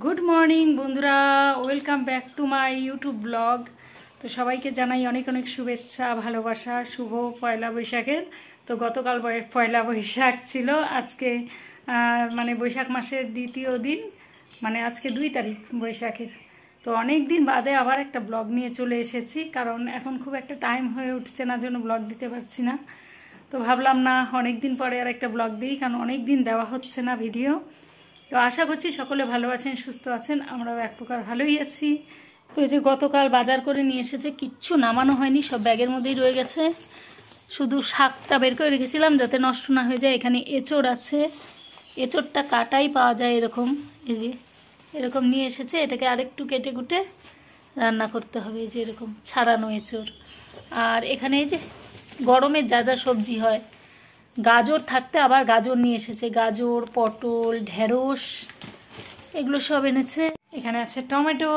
Good morning বন্ধুরা, welcome back to my YouTube blog. তো সবাইকে জানাই অনেক অনেক শুভেচ্ছা, ভালোবাসা, শুভ পয়লা বৈশাখের। তো গতকাল পয়লা বৈশাখ ছিল, আজকে মানে বৈশাখ মাসের দ্বিতীয় দিন, মানে আজকে 2 তারিখ বৈশাখের। তো অনেক দিন বাদে আবার একটা ব্লগ নিয়ে চলে এসেছি, কারণ এখন খুব একটা টাইম হয়ে উঠছে না, জন্য ব্লগ দিতে পারছি না। তো ভাবলাম না, অনেক দিন পরে আর একটা ব্লগ দিই, কারণ অনেক দিন দেওয়া হচ্ছে না ভিডিও। তো আশা করছি সকলে ভালো আছেন, সুস্থ আছেন, আমরাও এক প্রকার ভালোই আছি। তো এই যে গতকাল বাজার করে নিয়ে এসেছে, কিচ্ছু নামানো হয়নি, সব ব্যাগের মধ্যেই রয়ে গেছে। শুধু শাকটা বের করে রেখেছিলাম যাতে নষ্ট না হয়ে যায়। এখানে এঁচড় আছে, এঁচড়টা কাটাই পাওয়া যায় এরকম, এই যে এরকম নিয়ে এসেছে। এটাকে আরেকটু কেটে কুটে রান্না করতে হবে, এই যে এরকম ছাড়ানো এঁচড়। আর এখানে এই যে গরমের যা যা সবজি হয়, গাজর থাকতে আবার গাজর নিয়ে এসেছে, গাজর, পটল, ঢেঁড়স, এগুলো সব এনেছে। এখানে আছে টমেটো।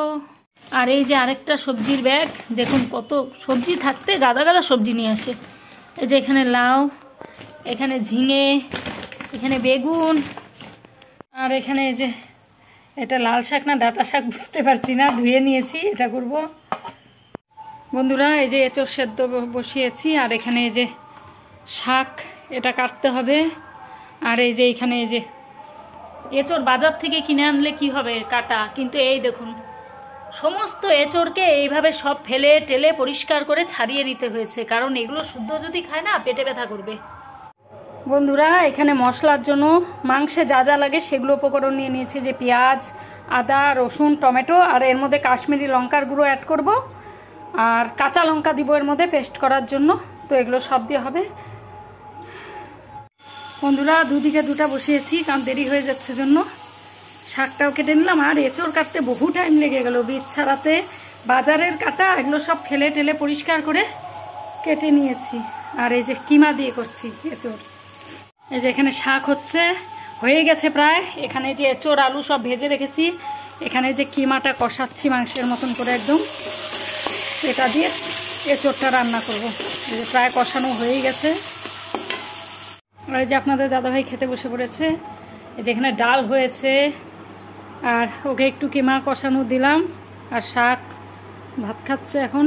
আর এই যে আরেকটা সবজির ব্যাগ, দেখুন কত সবজি থাকতে গাদা গাদা সবজি নিয়ে আসে। এই যে এখানে লাউ, এখানে ঝিঙে, এখানে বেগুন, আর এখানে এই যে এটা লাল শাক না ডাঁটা শাক বুঝতে পারছি না, ধুয়ে নিয়েছি, এটা করব বন্ধুরা। এই যে এঁচড় সেদ্ধ বসিয়েছি, আর এখানে এই যে শাক, এটা কাটতে হবে। আর এই যে এখানে এই যে এঁচড় বাজার থেকে কিনে আনলে কি হবে কাটা, কিন্তু এই দেখুন সমস্ত এঁচড়কে এইভাবে সব ফেলে টেলে পরিষ্কার করে ছাড়িয়ে নিতে হয়েছে, কারণ এগুলো শুদ্ধ যদি খায় না পেটে ব্যথা করবে। বন্ধুরা এখানে মশলার জন্য মাংসে যা যা লাগে সেগুলো উপকরণ নিয়ে নিয়েছি, যে পেঁয়াজ, আদা, রসুন, টমেটো, আর এর মধ্যে কাশ্মীরি লঙ্কার গুঁড়ো অ্যাড করব, আর কাঁচা লঙ্কা দিব এর মধ্যে পেস্ট করার জন্য। তো এগুলো সব দিয়ে হবে বন্ধুরা। দুদিকে দুটা বসিয়েছি, কারণ দেরি হয়ে যাচ্ছে জন্য। শাকটাও কেটে নিলাম, আর এঁচড় কাটতে বহু টাইম লেগে গেল, বীজ ছাড়াতে, বাজারের কাটা, এগুলো সব ফেলে টেলে পরিষ্কার করে কেটে নিয়েছি। আর এই যে কিমা দিয়ে করছি এঁচড়। এই যে এখানে শাক হয়ে গেছে প্রায়। এখানে যে এঁচড় আলু সব ভেজে রেখেছি, এখানে যে কিমাটা কষাচ্ছি মাংসের মতন করে একদম, এটা দিয়ে এঁচড়টা রান্না করব। এই যে প্রায় কষানো হয়েই গেছে। আর এই যে আপনাদের দাদাভাই খেতে বসে পড়েছে। এই যে এখানে ডাল হয়েছে, আর ওকে একটু কিমা কষানো দিলাম, আর শাক, ভাত খাচ্ছে এখন।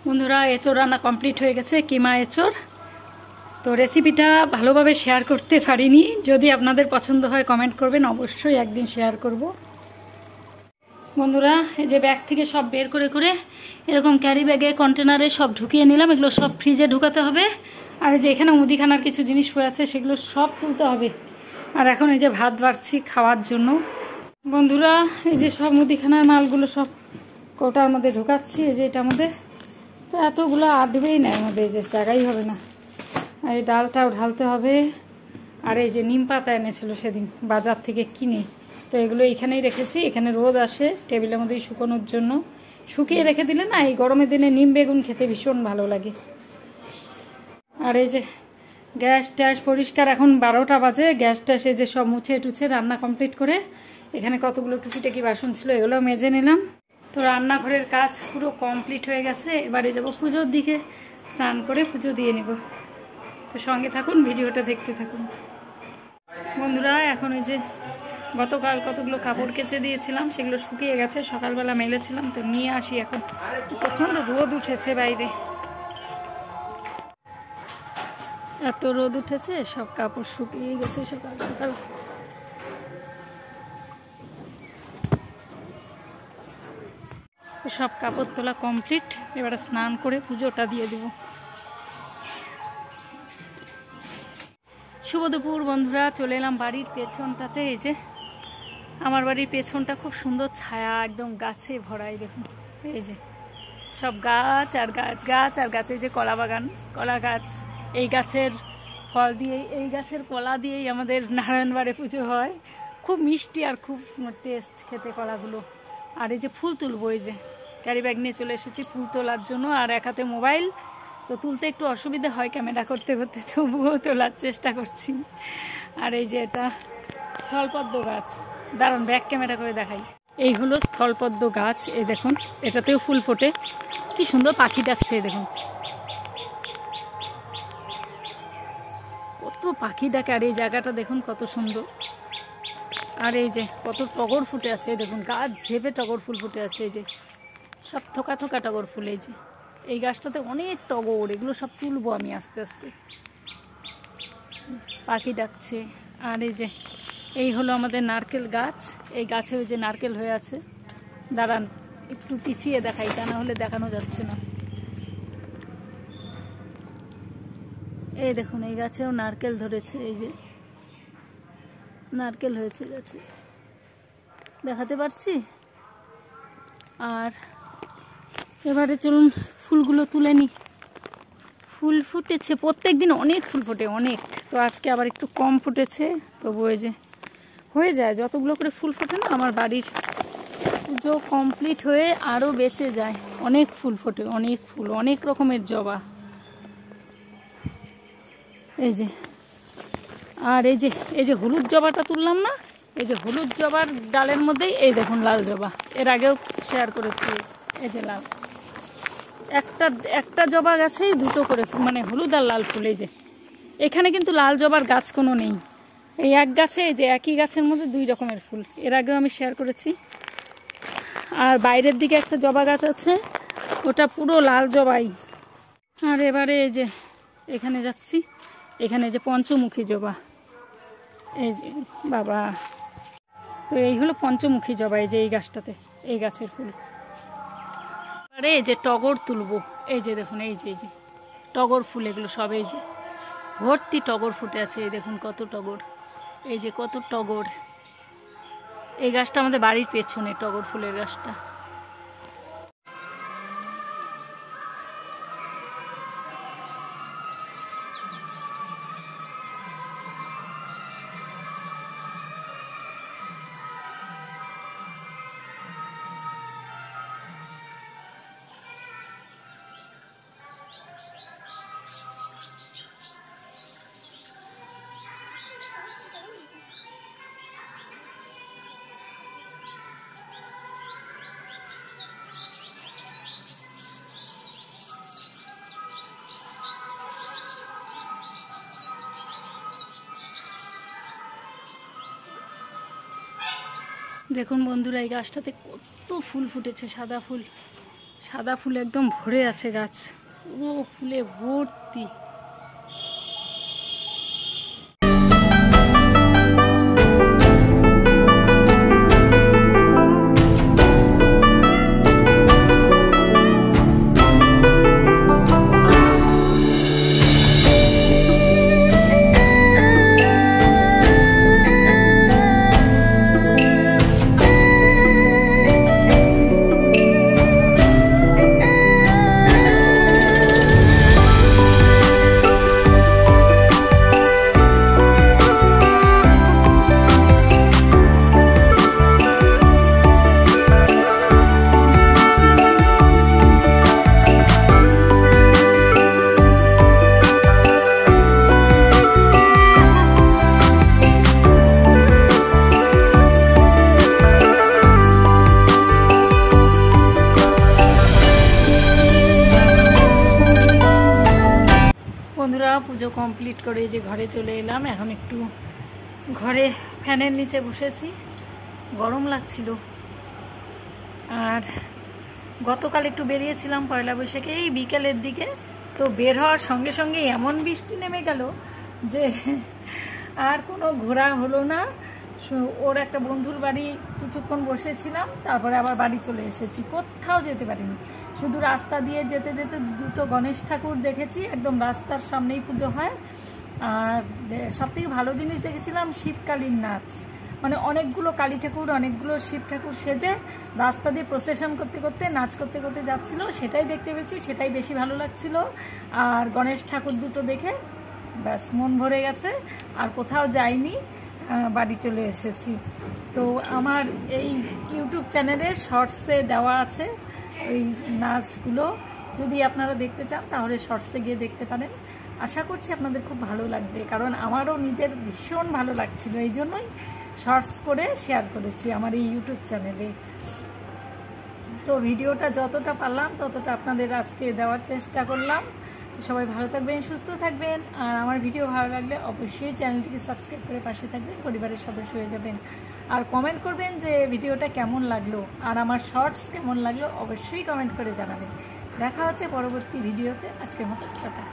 বন্ধুরা এঁচড় রান্না কমপ্লিট হয়ে গেছে, কিমা এঁচড়। তো রেসিপিটা ভালোভাবে শেয়ার করতে পারিনি, যদি আপনাদের পছন্দ হয় কমেন্ট করবেন, অবশ্যই একদিন শেয়ার করব। বন্ধুরা এই যে ব্যাগ থেকে সব বের করে করে এরকম ক্যারি ব্যাগে, কন্টেনারে সব ঢুকিয়ে নিলাম। এগুলো সব ফ্রিজে ঢুকাতে হবে। আর যে এখানে মুদিখানার কিছু জিনিস পড়ে আছে, সেগুলো সব তুলতে হবে। আর এখন এই যে ভাত বাড়ছি খাওয়ার জন্য। বন্ধুরা এই যে সব মুদিখানার মালগুলো সব কৌটার মধ্যে ঢুকাচ্ছি, এই যে এটার মধ্যে। তো এতগুলো আদবেই না, এর মধ্যে এই যে জায়গাই হবে না। আর এই ডালটাও ঢালতে হবে। আর এই যে নিম পাতা এনেছিল সেদিন বাজার থেকে কিনে, তো এগুলো এইখানেই রেখেছি। এখানে রোদ আসে, টেবিলের মধ্যেই শুকানোর জন্য। শুকিয়ে রেখে দিলে না, এই গরমের দিনে নিম বেগুন খেতে ভীষণ ভালো লাগে। আর এই যে গ্যাস ট্যাস পরিষ্কার, এখন 12টা বাজে। গ্যাস ট্যাস এই যে সব মুছে টুছে রান্না কমপ্লিট করে, এখানে কতগুলো টুকিটাকি বাসন ছিল, এগুলো মেজে নিলাম। তো রান্নাঘরের কাজ পুরো কমপ্লিট হয়ে গেছে। এবারে যাব পুজোর দিকে, স্নান করে পুজো দিয়ে নেব। তো সঙ্গে থাকুন, ভিডিওটা দেখতে থাকুন বন্ধুরা। এখন এই যে গতকাল কতগুলো কাপড় কেচে দিয়েছিলাম, সেগুলো শুকিয়ে গেছে, সকালবেলা মেলেছিলাম। তো নিয়ে আসি, এখন প্রচণ্ড রোদ উঠেছে বাইরে, এত রোদ উঠেছে, সব কাপড় শুকিয়ে গেছে সকাল সকাল। সব কাপড় তোলা কমপ্লিট, এবারে স্নান করে পুজোটা দিয়ে দেব। শুভ দুপুর বন্ধুরা, চলে এলাম বাড়ির পেছনটাতে। এই যে আমার বাড়ির পেছনটা খুব সুন্দর ছায়া, একদম গাছে ভরাই। দেখুন এই যে সব গাছ আর গাছ, গাছ আর গাছ। এই যে কলা বাগান, কলা গাছ। এই গাছের ফল দিয়েই, এই গাছের কলা দিয়েই আমাদের নারায়ণবাড়ে পুজো হয়। খুব মিষ্টি আর খুব টেস্ট খেতে কলাগুলো। আর এই যে ফুল তুলবো, এই যে ক্যারি ব্যাগ নিয়ে চলে এসেছি ফুল তোলার জন্য। আর এক হাতে মোবাইল, তো তুলতে একটু অসুবিধা হয় ক্যামেরা করতে করতে, তবুও তোলার চেষ্টা করছি। আর এই যে এটা স্থলপদ্ম গাছ, দাঁড়ান ব্যাক ক্যামেরা করে দেখাই। এই হলো স্থলপদ্ম গাছ, এই দেখুন এটাতেও ফুল ফোটে, কি সুন্দর পাখি ডাকছে। দেখুন কত পাখি ডাকে, আর এই জায়গাটা দেখুন কত সুন্দর। আর এই যে কত টগর ফুটে আছে, দেখুন গাছ ঝেপে টগর ফুল ফুটে আছে। এই যে সব থোকা থোকা টগর ফুল। এই যে এই গাছটাতে অনেক টগর, এগুলো সব তুলবো আমি আস্তে আস্তে। পাখি ডাকছে। আর এই যে এই হলো আমাদের নারকেল গাছ। এই গাছে ওই যে নারকেল হয়ে আছে। দাঁড়ান একটু পিছিয়ে দেখাই, তা না হলে দেখানো যাচ্ছে না। এই দেখুন এই গাছেও নারকেল ধরেছে। এই যে নারকেল হয়েছে গাছে, দেখাতে পারছি। আর এবারে চলুন ফুলগুলো তুলে নিই। ফুল ফুটেছে, প্রত্যেক দিন অনেক ফুল ফোটে, অনেক। তো আজকে আবার একটু কম ফুটেছে, তবু এই যে হয়ে যায়। যতগুলো করে ফুল ফোটে না, আমার বাড়ির পুজো কমপ্লিট হয়ে আরও বেঁচে যায়। অনেক ফুল ফোটে, অনেক ফুল, অনেক রকমের জবা। এই যে আর এই যে হলুদ জবাটা তুললাম না, এই যে হলুদ জবার ডালের মধ্যেই এই দেখুন লাল জবা। এর আগেও শেয়ার করেছি। এই যে লাল, একটা জবা গাছেই দুটো করে মানে হলুদ আর লাল ফুল। এই যে এখানে কিন্তু লাল জবার গাছ কোনো নেই, এই এক গাছে এই যে একই গাছের মধ্যে দুই রকমের ফুল। এর আগেও আমি শেয়ার করেছি। আর বাইরের দিকে একটা জবা গাছ আছে, ওটা পুরো লাল জবাই। আর এবারে এই যে এখানে যাচ্ছি, এখানে যে পঞ্চমুখী জবা। এই যে বাবা, তো এই হলো পঞ্চমুখী জবা। এই যে এই গাছটাতে, এই গাছের ফুল। আরে এই যে টগর তুলবো। এই যে দেখুন এই যে টগর ফুল, এগুলো সব এই যে ভর্তি টগর ফুটে আছে। এই দেখুন কত টগর, এই যে কত টগর। এই গাছটা আমাদের বাড়ির পেছনে, টগর ফুলের গাছটা। দেখুন বন্ধুরা, এই গাছটাতে কত ফুল ফুটেছে, সাদা ফুল। সাদা ফুল একদম ভরে আছে গাছ, পুরো ফুলে ভর্তি। বন্ধুরা পুজো কমপ্লিট করে যে ঘরে চলে এলাম। এখন একটু ঘরে ফ্যানের নিচে বসেছি, গরম লাগছিল। আর গতকাল একটু বেরিয়েছিলাম পয়লা বৈশাখে এই বিকেলের দিকে, তো বের হওয়ার সঙ্গে সঙ্গে এমন বৃষ্টি নেমে গেল যে আর কোনো ঘোরা হলো না। ওর একটা বন্ধুর বাড়ি কিছুক্ষণ বসেছিলাম, তারপরে আবার বাড়ি চলে এসেছি। কোথাও যেতে পারিনি, শুধু রাস্তা দিয়ে যেতে যেতে দুটো গণেশ ঠাকুর দেখেছি, একদম রাস্তার সামনেই পুজো হয়। আর সবথেকে ভালো জিনিস দেখেছিলাম শীতকালীন নাচ, মানে অনেকগুলো কালী ঠাকুর, অনেকগুলো শিব ঠাকুর সেজে রাস্তা দিয়ে প্রসেশন করতে করতে, নাচ করতে করতে যাচ্ছিল, সেটাই দেখতে পেয়েছি, সেটাই বেশি ভালো লাগছিল। আর গণেশ ঠাকুর দুটো দেখে ব্যাস মন ভরে গেছে, আর কোথাও যাইনি, বাড়ি চলে এসেছি। তো আমার এই ইউটিউব চ্যানেলে শর্টসে দেওয়া আছে এই নাচগুলো, যদি আপনারা দেখতে চান তাহলে শর্টসে গিয়ে দেখতে পারেন। আশা করছি আপনাদের খুব ভালো লাগবে, কারণ আমারও নিজের ভীষণ ভালো লাগছিল, এই জন্যই শর্টস করে শেয়ার করেছি আমার এই ইউটিউব চ্যানেলে। তো ভিডিওটা যতটা পারলাম ততটা আপনাদের আজকে দেওয়ার চেষ্টা করলাম। সবাই ভালো থাকবেন, সুস্থ থাকবেন। আর আমার ভিডিও ভালো লাগলে অবশ্যই চ্যানেলটিকে সাবস্ক্রাইব করে পাশে থাকবেন, পরিবারের সদস্য হয়ে যাবেন। আর কমেন্ট করবেন যে ভিডিওটা কেমন লাগলো আর আমার শর্টস কেমন লাগলো, অবশ্যই কমেন্ট করে জানাবেন। দেখা হচ্ছে পরবর্তী ভিডিওতে। আজকের মতো টাটা।